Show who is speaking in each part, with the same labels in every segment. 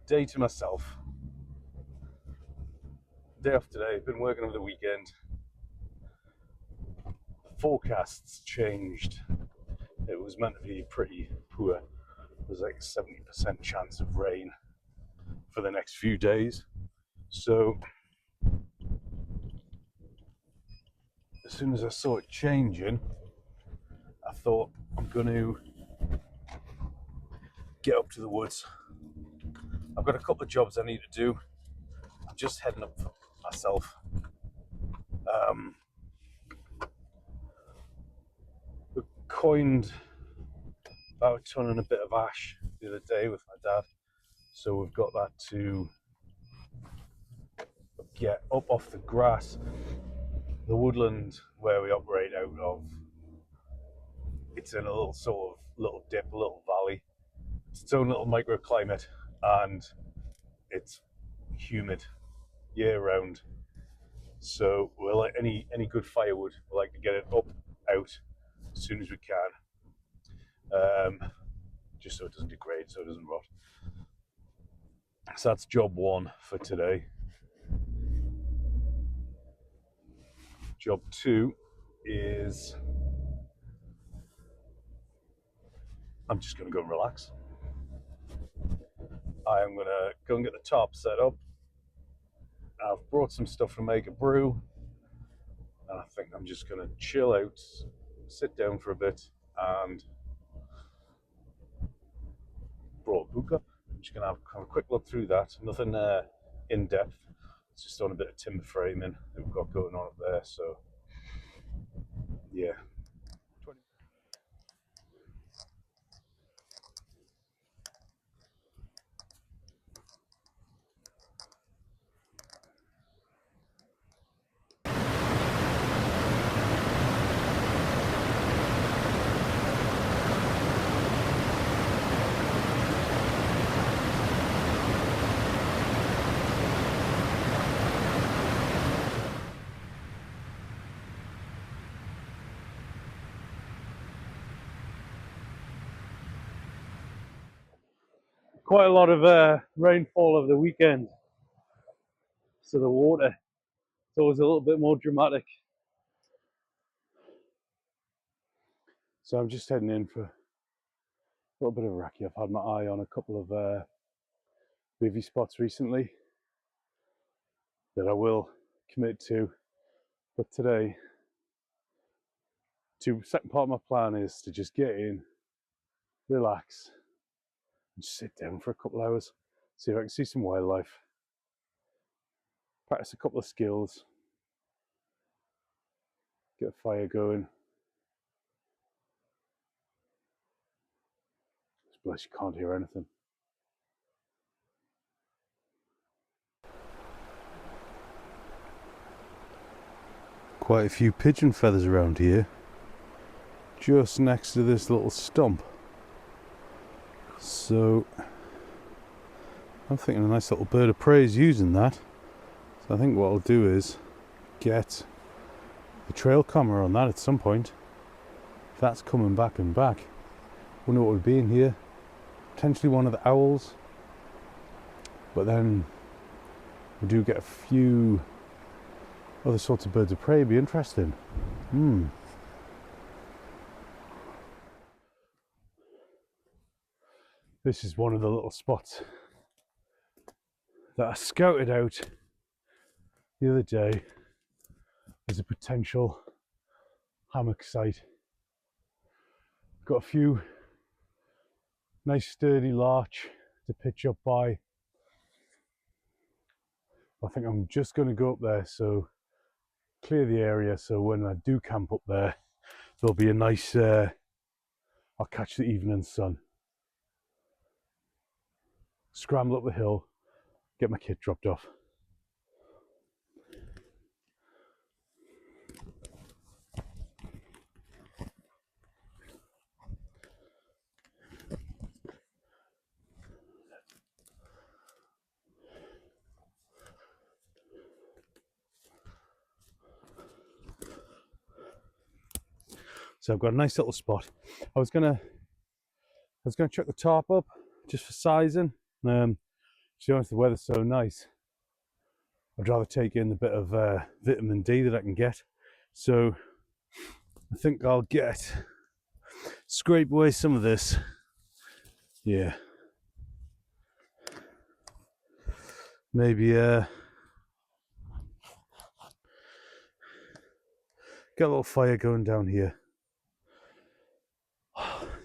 Speaker 1: day to myself. Day after day, I've been working over the weekend. Forecasts changed. It was meant to be pretty poor. There's like a 70% chance of rain for the next few days. So as soon as I saw it changing, I thought I'm going to get up to the woods. I've got a couple of jobs I need to do. I'm just heading up for myself. We coined about a ton and a bit of ash the other day with my dad, so we've got that to get up off the grass. The woodland where we operate out of, it's in a little sort of little dip, a little valley. It's its own little microclimate, and it's humid year round. So we're like any good firewood, we like to get it up out as soon as we can, just so it doesn't degrade, so it doesn't rot. So that's job one for today. Job two is I'm just going to go and relax. I am going to go and get the top set up. I've brought some stuff to make a brew, and I think I'm just going to chill out, sit down for a bit, and brought a book up. I'm just going to have a quick look through that. Nothing in depth. It's just on a bit of timber framing that we've got going on up there. So, yeah. Quite a lot of rainfall over the weekend, so the water is always a little bit more dramatic. So I'm just heading in for a little bit of recce. I've had my eye on a couple of bivvy spots recently that I will commit to, but today, second part of my plan is to just get in, relax, and just sit down for a couple of hours, see if I can see some wildlife, practice a couple of skills, get a fire going. Just bless you can't hear anything. Quite a few pigeon feathers around here, just next to this little stump. So I'm thinking a nice little bird of prey is using that. So I think what I'll do is get the trail camera on that at some point. If that's coming back and back, wonder what would be in here. Potentially one of the owls, but then we do get a few other sorts of birds of prey. It'd be interesting. This is one of the little spots that I scouted out the other day as a potential hammock site. Got a few nice sturdy larch to pitch up by. I think I'm just going to go up there, so clear the area, so when I do camp up there, there'll be a nice, I'll catch the evening sun. Scramble up the hill, get my kit dropped off. So I've got a nice little spot. I was gonna chuck the tarp up just for sizing. be honest, the weather's so nice, I'd rather take in the bit of vitamin D that I can get. So I think I'll scrape away some of this. Yeah. Maybe get a little fire going down here.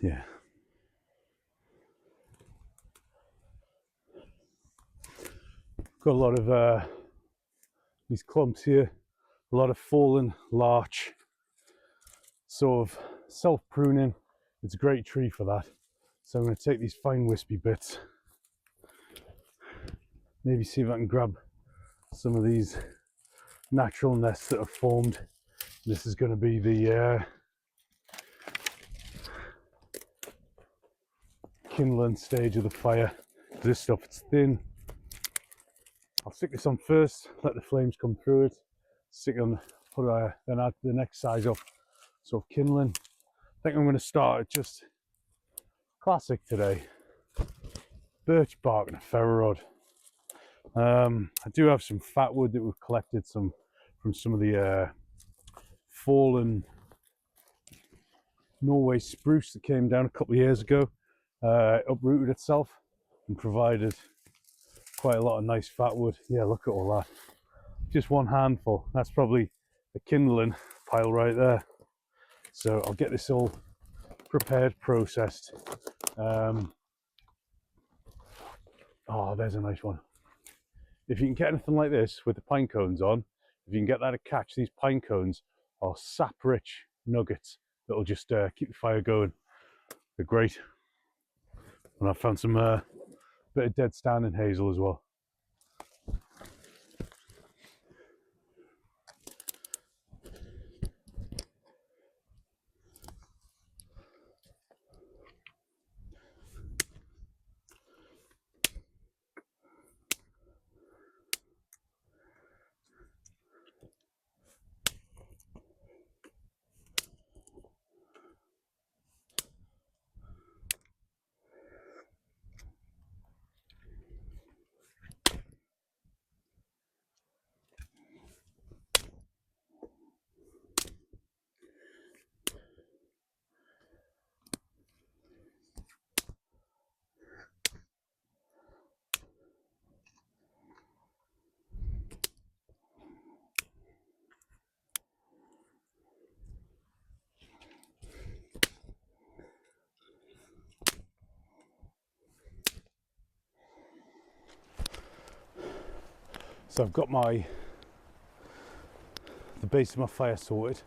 Speaker 1: Yeah. Got a lot of these clumps here, a lot of fallen larch, sort of self-pruning. It's a great tree for that. So I'm going to take these fine wispy bits, maybe see if I can grab some of these natural nests that have formed. This is going to be the kindling stage of the fire. This stuff, it's thin. I'll stick this on first, let the flames come through it, stick it on, then add the next size up, sort of kindling. I think I'm going to start at just classic today, birch bark and a ferro rod. I do have some fat wood that we've collected from some of the fallen Norway spruce that came down a couple of years ago. Uprooted itself and provided quite a lot of nice fat wood. Yeah, look at all that. Just one handful. That's probably a kindling pile right there. So I'll get this all prepared, processed. Oh, there's a nice one. If you can get anything like this with the pine cones on, if you can get that to catch, these pine cones are sap-rich nuggets that'll just keep the fire going. They're great. And I found some bit of dead standing hazel as well. So I've got the base of my fire sorted.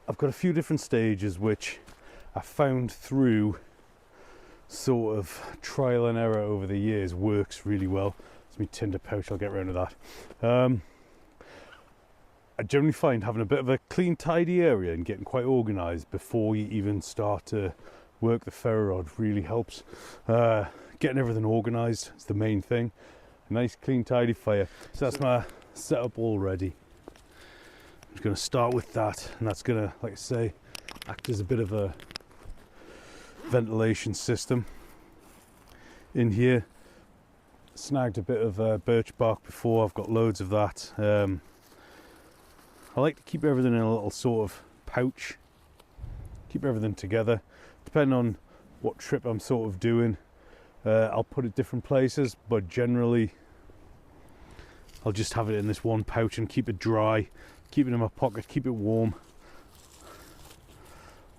Speaker 1: I've got a few different stages which I found through sort of trial and error over the years works really well. It's my tinder pouch, I'll get rid of that. I generally find having a bit of a clean, tidy area and getting quite organised before you even start to work the ferro rod really helps. Getting everything organised is the main thing. A nice, clean, tidy fire. So that's my setup all ready. I'm just going to start with that, and that's going to, like I say, act as a bit of a ventilation system in here. Snagged a bit of birch bark before. I've got loads of that. I like to keep everything in a little sort of pouch, keep everything together. Depending on what trip I'm sort of doing, I'll put it different places, but generally I'll just have it in this one pouch and keep it dry, keep it in my pocket, keep it warm.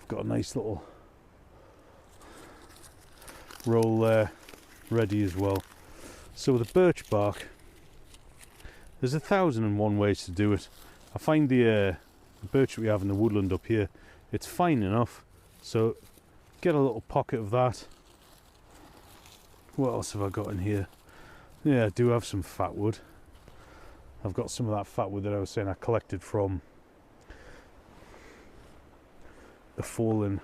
Speaker 1: I've got a nice little roll there ready as well. So with the birch bark, there's 1,001 ways to do it. I find the birch that we have in the woodland up here, it's fine enough, so get a little pocket of that. What else have I got in here? Yeah, I do have some fat wood. I've got some of that fat wood that I was saying I collected from a fallen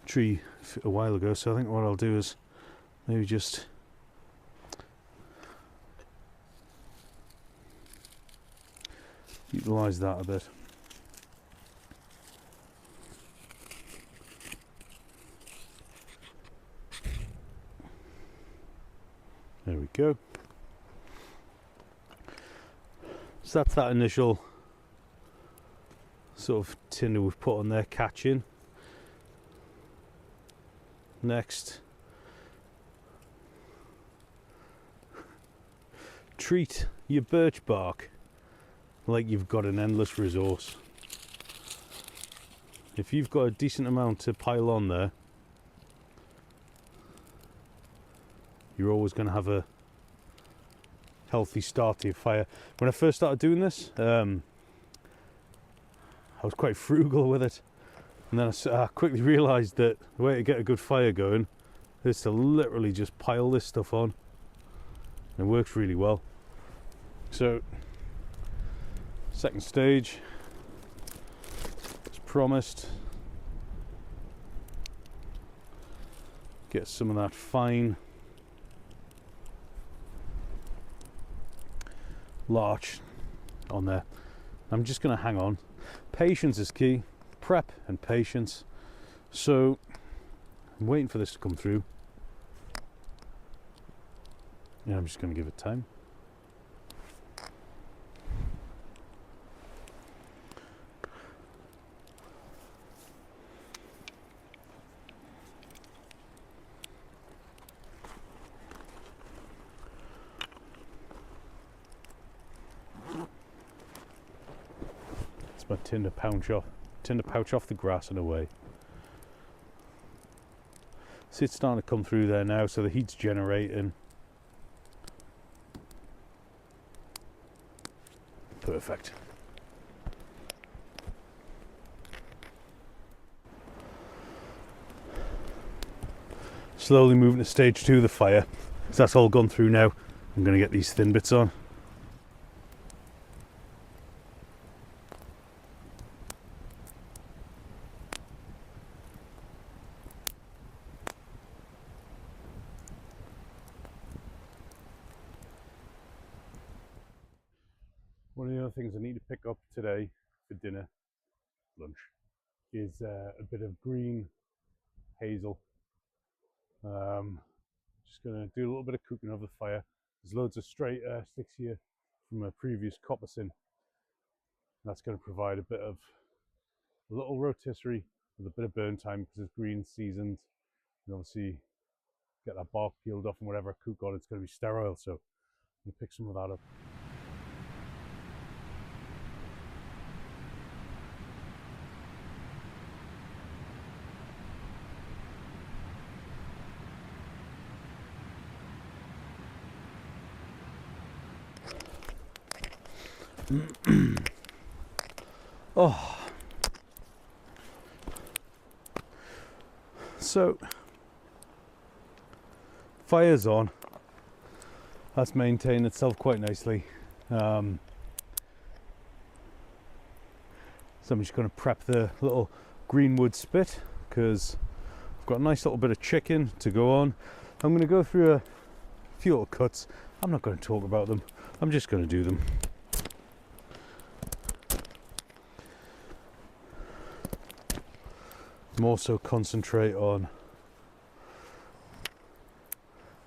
Speaker 1: tree a while ago, so I think what I'll do is maybe just utilise that a bit. There we go. So that's that initial sort of tinder we've put on there catching. Next, treat your birch bark like you've got an endless resource. If you've got a decent amount to pile on there, you're always going to have a healthy start to your fire. When I first started doing this, I was quite frugal with it, and then I quickly realised that the way to get a good fire going is to literally just pile this stuff on. It works really well. So, second stage, as promised, get some of that fine larch on there. I'm just going to hang on. Patience is key. Prep and patience. So I'm waiting for this to come through. Yeah, I'm just going to give it time. It's my tinder pouch off the grass and away. See, it's starting to come through there now, so the heat's generating. Perfect. Slowly moving to stage 2 of the fire. So that's all gone through now. I'm going to get these thin bits on. One of the other things I need to pick up today for dinner, lunch, is a bit of green hazel. Just going to do a little bit of cooking over the fire. There's loads of straight sticks here from a previous coppice. That's going to provide a little rotisserie with a bit of burn time because it's green seasoned, and obviously get that bark peeled off and whatever I cook on, it's going to be sterile. So I'm going to pick some of that up. Oh, so fire's on. That's maintained itself quite nicely. So I'm just going to prep the little greenwood spit because I've got a nice little bit of chicken to go on. I'm going to go through a few little cuts. I'm not going to talk about them. I'm just going to do them. More so concentrate on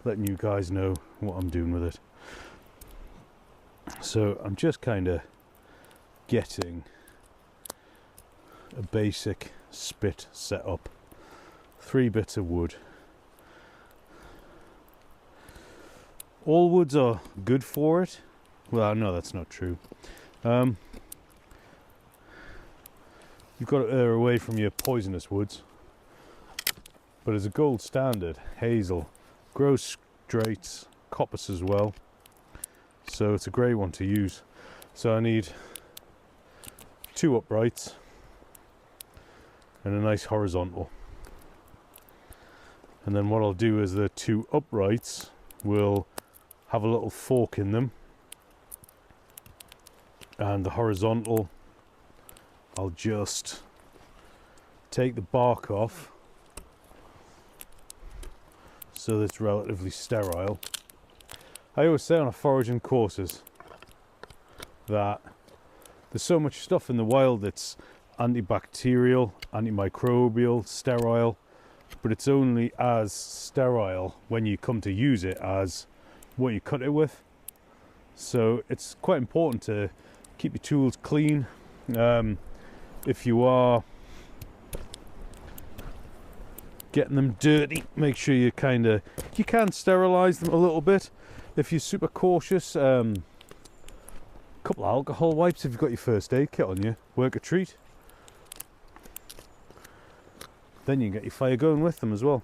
Speaker 1: letting you guys know what I'm doing with it. So I'm just kind of getting a basic spit set up. 3 bits of wood. All woods are good for it. Well, no, that's not true. You've got to err away from your poisonous woods. But as a gold standard, hazel grows straight, coppice as well. So it's a great one to use. So I need 2 uprights and a nice horizontal. And then what I'll do is the 2 uprights will have a little fork in them, and the horizontal I'll just take the bark off so that it's relatively sterile. I always say on our foraging courses that there's so much stuff in the wild that's antibacterial, antimicrobial, sterile, but it's only as sterile when you come to use it as what you cut it with. So it's quite important to keep your tools clean. If you are getting them dirty, make sure you can sterilize them a little bit if you're super cautious. Couple of alcohol wipes if you've got your first aid kit on you, work a treat. Then you can get your fire going with them as well.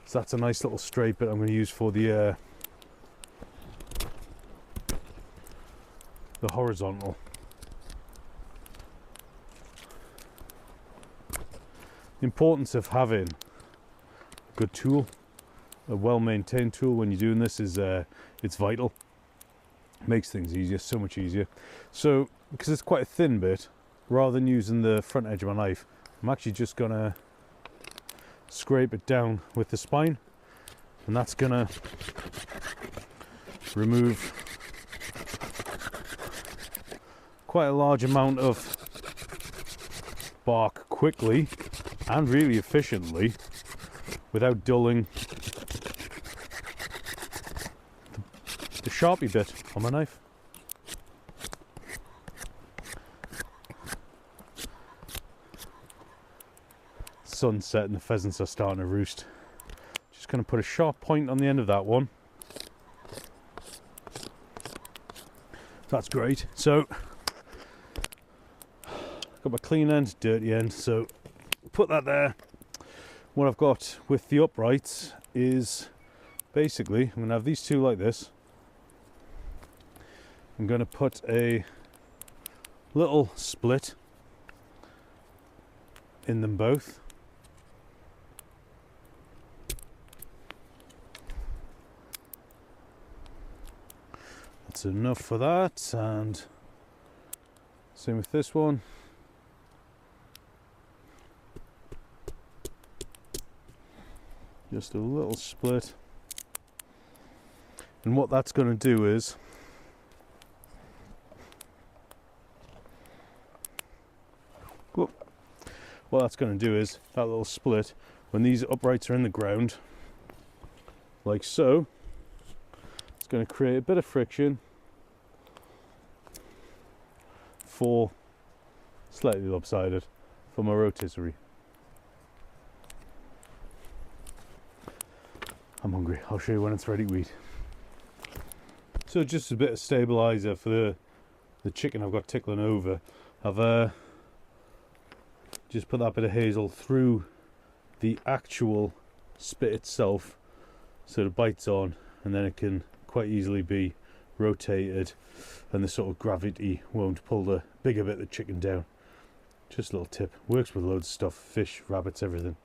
Speaker 1: So that's a nice little straight bit I'm going to use for the horizontal. The importance of having a good tool, a well-maintained tool when you're doing this is it's vital. Makes things easier, so much easier. So because it's quite a thin bit, rather than using the front edge of my knife, I'm actually just gonna scrape it down with the spine, and that's gonna remove quite a large amount of bark quickly and really efficiently without dulling the sharpie bit on my knife. Sun's set and the pheasants are starting to roost. Just going to put a sharp point on the end of that one. That's great. So got my clean end, dirty end, so put that there. What I've got with the uprights is basically I'm going to have these two like this. I'm going to put a little split in them both. That's enough for that, and same with this one. Just a little split, and what that's going to do is that little split, when these uprights are in the ground like so, it's going to create a bit of friction for slightly lopsided for my rotisserie. I'm hungry. I'll show you when it's ready to eat. So just a bit of stabilizer for the chicken I've got tickling over. I've just put that bit of hazel through the actual spit itself so it bites on, and then it can quite easily be rotated and the sort of gravity won't pull the bigger bit of the chicken down. Just a little tip. Works with loads of stuff, fish, rabbits, everything.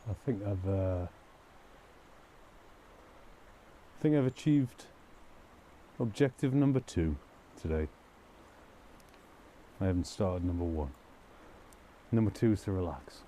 Speaker 1: I think I've achieved objective number 2 today. I haven't started number 1. Number 2 is to relax.